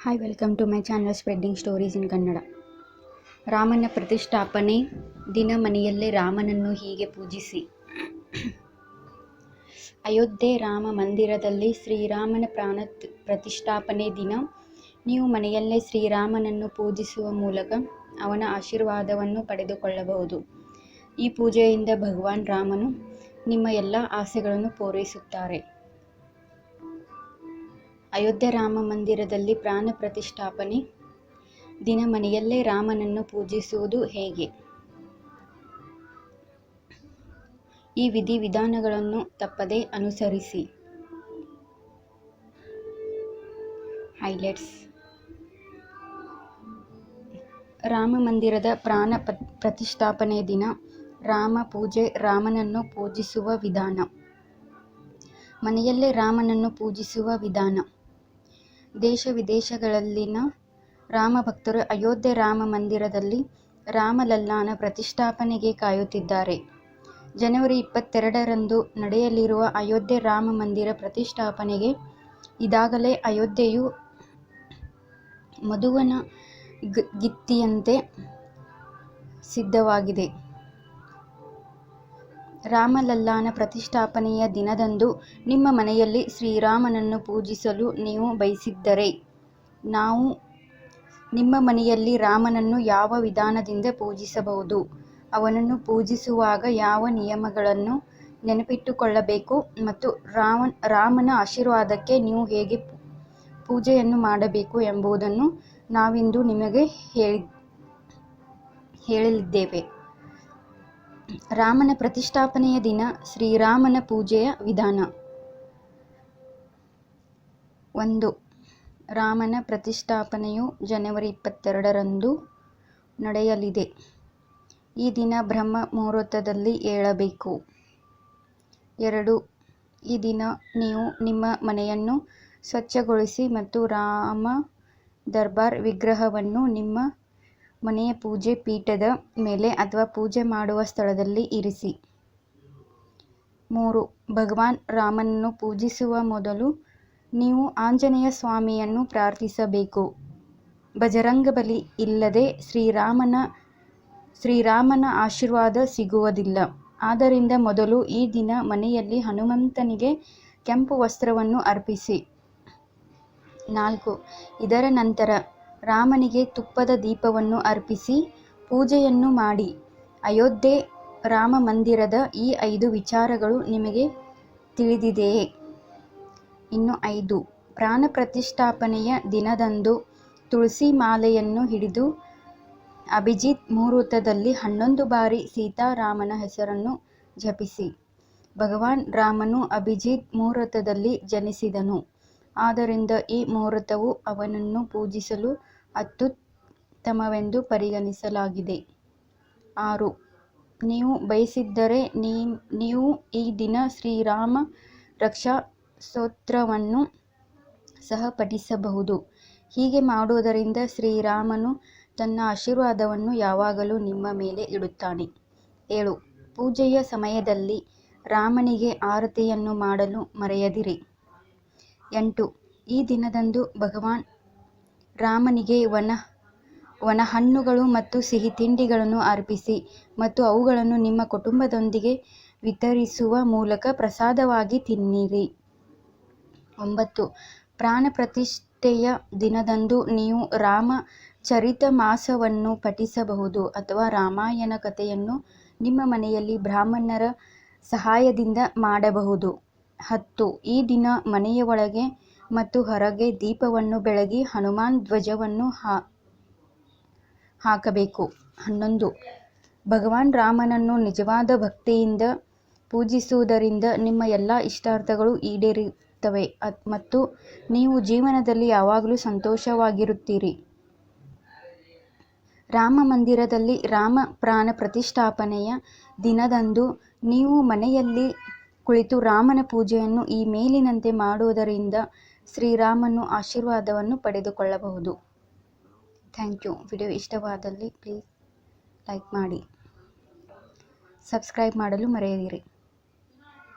Hi, welcome to my channel spreading stories in Kannada. ರಾಮನ ಪ್ರತಿಷ್ಠಾಪನೆ ದಿನ ಮನೆಯಲ್ಲೇ ರಾಮನನ್ನು ಹೀಗೆ ಪೂಜಿಸಿ. ಅಯೋಧ್ಯೆ ರಾಮ ಮಂದಿರದಲ್ಲಿ ಶ್ರೀರಾಮನ ಪ್ರಾಣ ಪ್ರತಿಷ್ಠಾಪನೆ ದಿನ ನೀವು ಮನೆಯಲ್ಲೇ ಶ್ರೀರಾಮನನ್ನು ಪೂಜಿಸುವ ಮೂಲಕ ಅವನ ಆಶೀರ್ವಾದವನ್ನು ಪಡೆದುಕೊಳ್ಳಬಹುದು. ಈ ಪೂಜೆಯಿಂದ ಭಗವಾನ್ ರಾಮನು ನಿಮ್ಮ ಎಲ್ಲ ಆಸೆಗಳನ್ನು ಪೂರೈಸುತ್ತಾರೆ. ಅಯೋಧ್ಯೆ ರಾಮ ಮಂದಿರದಲ್ಲಿ ಪ್ರಾಣ ಪ್ರತಿಷ್ಠಾಪನೆ ದಿನ ಮನೆಯಲ್ಲೇ ರಾಮನನ್ನು ಪೂಜಿಸುವುದು ಹೇಗೆ? ಈ ವಿಧಿವಿಧಾನಗಳನ್ನು ತಪ್ಪದೇ ಅನುಸರಿಸಿ. ಹೈಲೈಟ್ಸ್: ರಾಮ ಮಂದಿರದ ಪ್ರಾಣ ಪ್ರತಿಷ್ಠಾಪನೆ ದಿನ ರಾಮ ಪೂಜೆ. ರಾಮನನ್ನು ಪೂಜಿಸುವ ವಿಧಾನ. ಮನೆಯಲ್ಲೇ ರಾಮನನ್ನು ಪೂಜಿಸುವ ವಿಧಾನ. ದೇಶ ವಿದೇಶಗಳಲ್ಲಿನ ರಾಮ ಭಕ್ತರು ಅಯೋಧ್ಯೆ ರಾಮ ಮಂದಿರದಲ್ಲಿ ರಾಮಲಲ್ಲಾನ ಪ್ರತಿಷ್ಠಾಪನೆಗೆ ಕಾಯುತ್ತಿದ್ದಾರೆ. ಜನವರಿ 22ರಂದು ನಡೆಯಲಿರುವ ಅಯೋಧ್ಯೆ ರಾಮ ಮಂದಿರ ಪ್ರತಿಷ್ಠಾಪನೆಗೆ ಈಗಾಗಲೇ ಅಯೋಧ್ಯೆಯು ಮಧುವನ ಗಿತ್ತಿಯಂತೆ ಸಿದ್ಧವಾಗಿದೆ. ರಾಮಲಲ್ಲಾನ ಪ್ರತಿಷ್ಠಾಪನೆಯ ದಿನದಂದು ನಿಮ್ಮ ಮನೆಯಲ್ಲಿ ಶ್ರೀರಾಮನನ್ನು ಪೂಜಿಸಲು ನೀವು ಬಯಸಿದ್ದರೆ, ನಾವು ನಿಮ್ಮ ಮನೆಯಲ್ಲಿ ರಾಮನನ್ನು ಯಾವ ವಿಧಾನದಿಂದ ಪೂಜಿಸಬಹುದು, ಅವನನ್ನು ಪೂಜಿಸುವಾಗ ಯಾವ ನಿಯಮಗಳನ್ನು ನೆನಪಿಟ್ಟುಕೊಳ್ಳಬೇಕು ಮತ್ತು ರಾಮನ ಆಶೀರ್ವಾದಕ್ಕೆ ನೀವು ಹೇಗೆ ಪೂಜೆಯನ್ನು ಮಾಡಬೇಕು ಎಂಬುದನ್ನು ನಾವಿಂದು ನಿಮಗೆ ಹೇಳಲಿದ್ದೇವೆ. ರಾಮನ ಪ್ರತಿಷ್ಠಾಪನೆಯ ದಿನ ಶ್ರೀರಾಮನ ಪೂಜೆಯ ವಿಧಾನ. 1. ರಾಮನ ಪ್ರತಿಷ್ಠಾಪನೆಯು ಜನವರಿ 22ರಂದು ನಡೆಯಲಿದೆ. ಈ ದಿನ ಬ್ರಹ್ಮ ಮುಹೂರ್ತದಲ್ಲಿ ಏಳಬೇಕು. 2. ಈ ದಿನ ನೀವು ನಿಮ್ಮ ಮನೆಯನ್ನು ಸ್ವಚ್ಛಗೊಳಿಸಿ ಮತ್ತು ರಾಮ ದರ್ಬಾರ್ ವಿಗ್ರಹವನ್ನು ನಿಮ್ಮ ಮನೆಯ ಪೂಜೆ ಪೀಠದ ಮೇಲೆ ಅಥವಾ ಪೂಜೆ ಮಾಡುವ ಸ್ಥಳದಲ್ಲಿ ಇರಿಸಿ. 3. ಭಗವಾನ್ ರಾಮನನ್ನು ಪೂಜಿಸುವ ಮೊದಲು ನೀವು ಆಂಜನೇಯ ಸ್ವಾಮಿಯನ್ನು ಪ್ರಾರ್ಥಿಸಬೇಕು. ಬಜರಂಗಬಲಿ ಇಲ್ಲದೆ ಶ್ರೀರಾಮನ ಆಶೀರ್ವಾದ ಸಿಗುವುದಿಲ್ಲ. ಆದ್ದರಿಂದ ಮೊದಲು ಈ ದಿನ ಮನೆಯಲ್ಲಿ ಹನುಮಂತನಿಗೆ ಕೆಂಪು ವಸ್ತ್ರವನ್ನು ಅರ್ಪಿಸಿ. 4. ಇದರ ನಂತರ ರಾಮನಿಗೆ ತುಪ್ಪದ ದೀಪವನ್ನು ಅರ್ಪಿಸಿ ಪೂಜೆಯನ್ನು ಮಾಡಿ. ಅಯೋಧ್ಯೆ ರಾಮ ಮಂದಿರದ ಈ 5 ವಿಚಾರಗಳು ನಿಮಗೆ ತಿಳಿದಿದೆಯೇ? ಇನ್ನು 5. ಪ್ರಾಣ ಪ್ರತಿಷ್ಠಾಪನೆಯ ದಿನದಂದು ತುಳಸಿ ಮಾಲೆಯನ್ನು ಹಿಡಿದು ಅಭಿಜಿತ್ ಮುಹೂರ್ತದಲ್ಲಿ 11 ಬಾರಿ ಸೀತಾರಾಮನ ಹೆಸರನ್ನು ಜಪಿಸಿ. ಭಗವಾನ್ ರಾಮನು ಅಭಿಜಿತ್ ಮುಹೂರ್ತದಲ್ಲಿ ಜನಿಸಿದನು. ಆದ್ದರಿಂದ ಈ ಮುಹೂರ್ತವು ಅವನನ್ನು ಪೂಜಿಸಲು ಅತ್ಯುತ್ತಮವೆಂದು ಪರಿಗಣಿಸಲಾಗಿದೆ. 6. ನೀವು ಬಯಸಿದ್ದರೆ ನೀವು ಈ ದಿನ ಶ್ರೀರಾಮ ರಕ್ಷಾ ಸ್ತೋತ್ರವನ್ನು ಸಹ ಪಠಿಸಬಹುದು. ಹೀಗೆ ಮಾಡುವುದರಿಂದ ಶ್ರೀರಾಮನು ತನ್ನ ಆಶೀರ್ವಾದವನ್ನು ಯಾವಾಗಲೂ ನಿಮ್ಮ ಮೇಲೆ ಇಡುತ್ತಾನೆ. 7. ಪೂಜೆಯ ಸಮಯದಲ್ಲಿ ರಾಮನಿಗೆ ಆರತಿಯನ್ನು ಮಾಡಲು ಮರೆಯದಿರಿ. 8. ಈ ದಿನದಂದು ಭಗವಾನ್ ರಾಮನಿಗೆ ವನಹಣ್ಣುಗಳು ಮತ್ತು ಸಿಹಿ ತಿಂಡಿಗಳನ್ನು ಅರ್ಪಿಸಿ ಮತ್ತು ಅವುಗಳನ್ನು ನಿಮ್ಮ ಕುಟುಂಬದೊಂದಿಗೆ ವಿತರಿಸುವ ಮೂಲಕ ಪ್ರಸಾದವಾಗಿ ತಿನ್ನಿರಿ. 9. ಪ್ರಾಣ ಪ್ರತಿಷ್ಠೆಯ ದಿನದಂದು ನೀವು ರಾಮ ಚರಿತಮಾನಸವನ್ನು ಪಠಿಸಬಹುದು ಅಥವಾ ರಾಮಾಯಣ ಕಥೆಯನ್ನು ನಿಮ್ಮ ಮನೆಯಲ್ಲಿ ಬ್ರಾಹ್ಮಣರ ಸಹಾಯದಿಂದ ಮಾಡಬಹುದು. 10. ಈ ದಿನ ಮನೆಯ ಒಳಗೆ ಮತ್ತು ಹೊರಗೆ ದೀಪವನ್ನು ಬೆಳಗಿ ಹನುಮಾನ್ ಧ್ವಜವನ್ನು ಹಾಕಬೇಕು. 11. ಭಗವಾನ್ ರಾಮನನ್ನು ನಿಜವಾದ ಭಕ್ತಿಯಿಂದ ಪೂಜಿಸುವುದರಿಂದ ನಿಮ್ಮ ಎಲ್ಲ ಇಷ್ಟಾರ್ಥಗಳು ಈಡೇರುತ್ತವೆ ಮತ್ತು ನೀವು ಜೀವನದಲ್ಲಿ ಯಾವಾಗಲೂ ಸಂತೋಷವಾಗಿರುತ್ತೀರಿ. ರಾಮ ಮಂದಿರದಲ್ಲಿ ರಾಮ ಪ್ರಾಣ ಪ್ರತಿಷ್ಠಾಪನೆಯ ದಿನದಂದು ನೀವು ಮನೆಯಲ್ಲಿ ಕುಳಿತು ರಾಮನ ಪೂಜೆಯನ್ನು ಈ ಮೇಲಿನಂತೆ ಮಾಡುವುದರಿಂದ ಶ್ರೀರಾಮನ ಆಶೀರ್ವಾದವನ್ನು ಪಡೆದುಕೊಳ್ಳಬಹುದು. Thank you. ವಿಡಿಯೋ ಇಷ್ಟವಾದಲ್ಲಿ ಪ್ಲೀಸ್ ಲೈಕ್ ಮಾಡಿ, ಸಬ್ಸ್ಕ್ರೈಬ್ ಮಾಡಲು ಮರೆಯದಿರಿ.